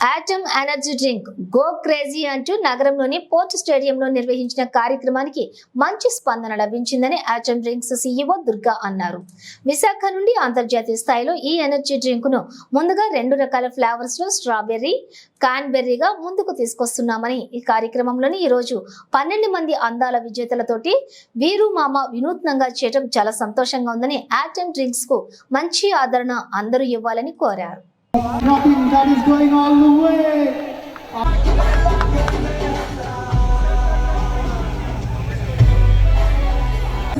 Atom energy drink go crazy అంటూ నగరంలోని port స్టేడియంలో నిర్వహించిన కార్యక్రమానికి మంచి స్పందన లభించిందని ఆటమ్ డ్రింక్స్ సీఈఓ దుర్గా అన్నారు. విశాఖ నుండి అంతర్జాతీయ స్థాయిలో ఈ ఎనర్జీ డ్రింక్ ను ముందుగా 2 రకాల ఫ్లేవర్స్ లో స్ట్రాబెర్రీ, కాన్బెర్రీగా ముందుకు తీసుకొస్తున్నామని ఈ కార్యక్రమంలోని ఈ రోజు 12 మంది అందాల విజేతలతోటి వీరు మామ వినూత్నంగా చేయడం చాలా సంతోషంగా ఉందని ఆటమ్ డ్రింక్స్ కు మంచి ఆదరణ అందరూ ఇవ్వాలని కోరారు. Nothing that is going all the way.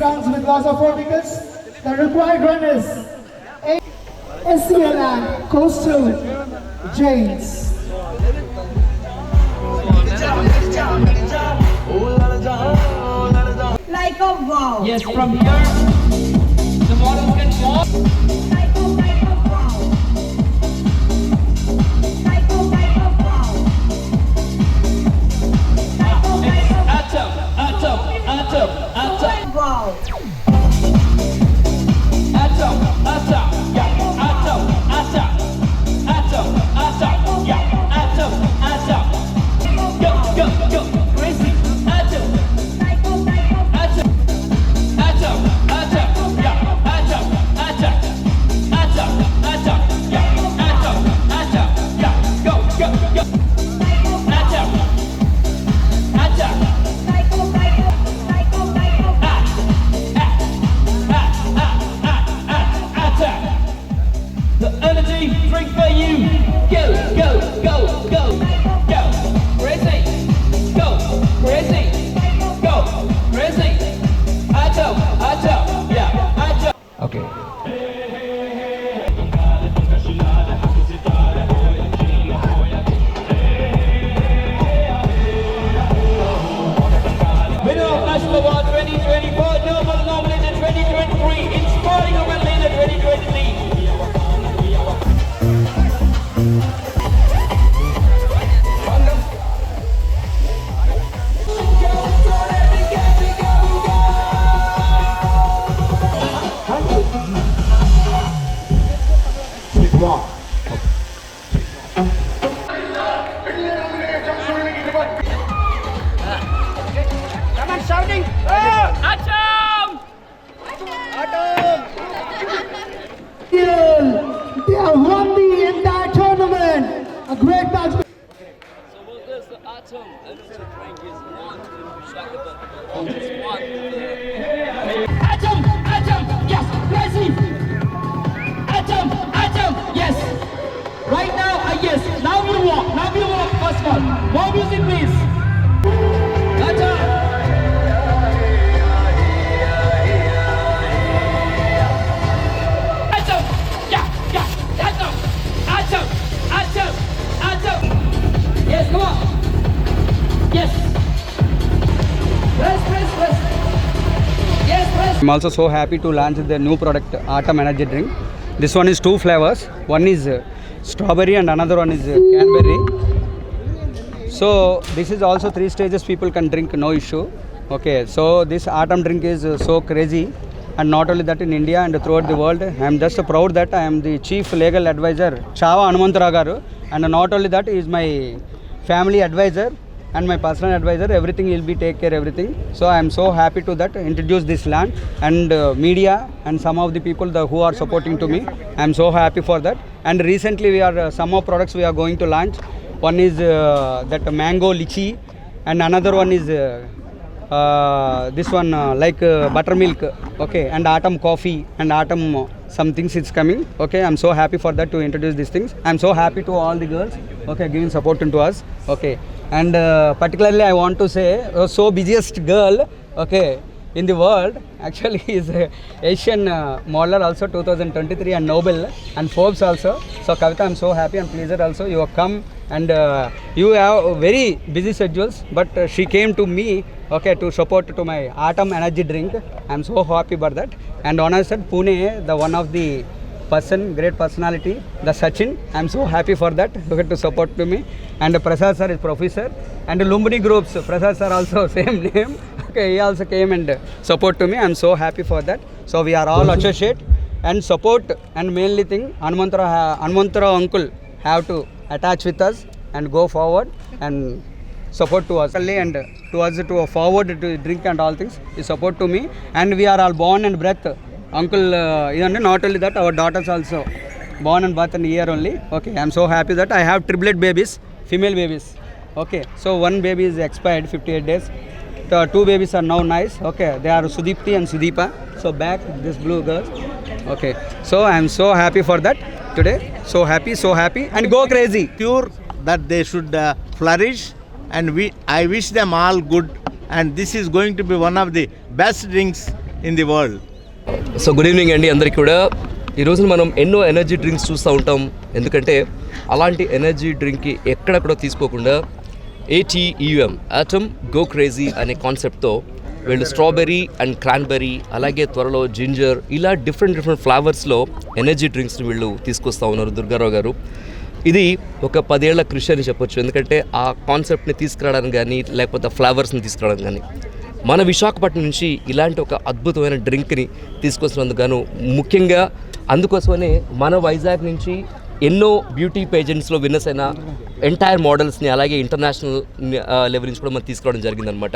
Runs with loss of 4 wickets. The required run is SCL and Coastal Jains. Like a wow. Yes, from here the model can walk. Like a wow. Like a wow. Atom, atom, atom, atom, Wow. atom, atom, yeah, atom, atom, atom, atom, yeah, atom, atom. Go, go, go, crazy. Atom, atom, atom, atom, yeah, atom, atom, atom, atom, yeah, atom, atom, yeah. Go, go, go. Atom, atom. The energy drink for you. Go, go, go, go, go. Crazy. Go, crazy. Go, crazy. Atom, atom, yeah, atom. Okay. Winner of National Award 2024, Noble nominated 2023, Inspiring Women Leader 2023. They have won the entire tournament. A great match. So what does the Atom energy drink is one in Visakhapatnam. It's one. Atom, atom, yes, crazy. Atom, atom, yes. Right now, yes. Now you walk. First one. More music, please. Atom. Atom, yeah, yeah. Atom, atom, atom, atom. Yes, come on. Yes. Press. Yes, press. I'm also so happy to launch the new product Atom Energy Drink. This one is 2 flavors. One is strawberry and another one is cranberry. So this is also 3 stages people can drink, no issue. Okay, so this Atom drink is so crazy, and not only that in India and throughout the world. I am just proud that I am the chief legal advisor Chava Hanumantarao garu, and not only that he is my family advisor and my personal advisor. Everything will be take care everything. So I am so happy to that introduce this land and media and some of the people who are supporting to me. I am so happy for that. And recently we are some of products we are going to launch. One is that mango lychee, and another one is this one like buttermilk. Okay, and Atom coffee and Atom some things is coming. Okay, I'm so happy for that to introduce these things. I'm so happy to all the girls. Okay, giving support to us. Okay, and particularly I want to say so busiest girl. Okay, in the world actually is Asian modeler also 2023 and Nobel and Forbes also. So Kavita, I'm so happy and pleasure also you have come, and you have very busy schedules, but she came to me, okay, to support to my Atom energy drink. I'm so happy about that. And when I said Pune, the one of the person, great personality, the Sachin, I'm so happy for that, okay, to support to me. And Prasad sir is professor, and Lumbini groups, Prasad sir also same name. Okay, he also came and support to me. I'm so happy for that. So we are all associate and support, and mainly thing Hanumantarao uncle have to attach with us and go forward and support to us and to us to forward to drink and all things is support to me, and we are all born and bred uncle not only that our daughters also born and birth in year only. Okay, I am so happy that I have triplet babies, female babies. Okay, so one baby is expired 58 days. The two babies are now nice. Okay, they are Sudipti and Sudeepa. So back this blue girl. Okay, so I am so happy for that today. So happy and go crazy. Pure that they should flourish, and I wish them all good, and this is going to be one of the best drinks in the world. So good evening అండి అందరికీ కూడా. ఈ రోజున మనం ఎన్నో energy drinks చూస్తూ ఉంటాం, ఎందుకంటే అలాంటి ఎనర్జీ డ్రింక్కి ఎక్కడెక్కడో తీసుకోకుండా ATUM ఆటమ్ గో క్రేజీ అనే కాన్సెప్ట్తో వీళ్ళు స్ట్రాబెర్రీ అండ్ క్రాన్బెర్రీ, అలాగే త్వరలో జింజర్, ఇలా డిఫరెంట్ ఫ్లేవర్స్లో ఎనర్జీ డ్రింక్స్ని వీళ్ళు తీసుకొస్తూ ఉన్నారు దుర్గారావు గారు. ఇది ఒక 10 ఏళ్ల కృషి అని చెప్పొచ్చు, ఎందుకంటే ఆ కాన్సెప్ట్ని తీసుకురావడానికి కానీ లేకపోతే ఫ్లేవర్స్ని తీసుకురావడానికి కానీ మన విశాఖపట్నం నుంచి ఇలాంటి ఒక అద్భుతమైన డ్రింక్ని తీసుకొచ్చినందుకు గాను, ముఖ్యంగా అందుకోసమనే మన వైజాగ్ నుంచి ఎన్నో బ్యూటీ పేజెంట్స్లో విన్నర్స్ అయిన ఎంటైర్ మోడల్స్ని అలాగే ఇంటర్నేషనల్ లెవెల్ నుంచి కూడా మనం తీసుకురావడం జరిగిందనమాట.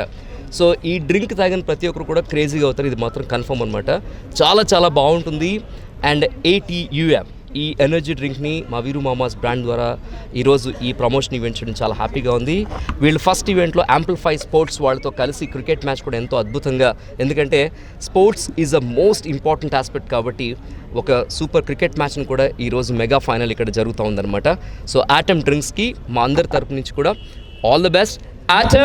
సో ఈ డ్రింక్ తాగిన ప్రతి ఒక్కరు కూడా క్రేజీగా అవుతారు, ఇది మాత్రం కన్ఫర్మ్ అనమాట. చాలా బాగుంటుంది. అండ్ ATUM ఈ ఎనర్జీ డ్రింక్ని మా వీరు మామాస్ బ్రాండ్ ద్వారా ఈరోజు ఈ ప్రమోషన్ ఈవెంట్ చేయడం చాలా హ్యాపీగా ఉంది. వీళ్ళు ఫస్ట్ ఈవెంట్లో యాంప్లిఫై స్పోర్ట్స్ వాళ్ళతో కలిసి క్రికెట్ మ్యాచ్ కూడా ఎంతో అద్భుతంగా, ఎందుకంటే sports is a most important aspect కాబట్టి ఒక సూపర్ క్రికెట్ మ్యాచ్ని కూడా ఈరోజు మెగా ఫైనల్ ఇక్కడ జరుగుతూ ఉందన్నమాట. సో ఆటమ్ డ్రింక్స్కి మా అందరి తరపు నుంచి కూడా ఆల్ ద బెస్ట్. ఆటమ్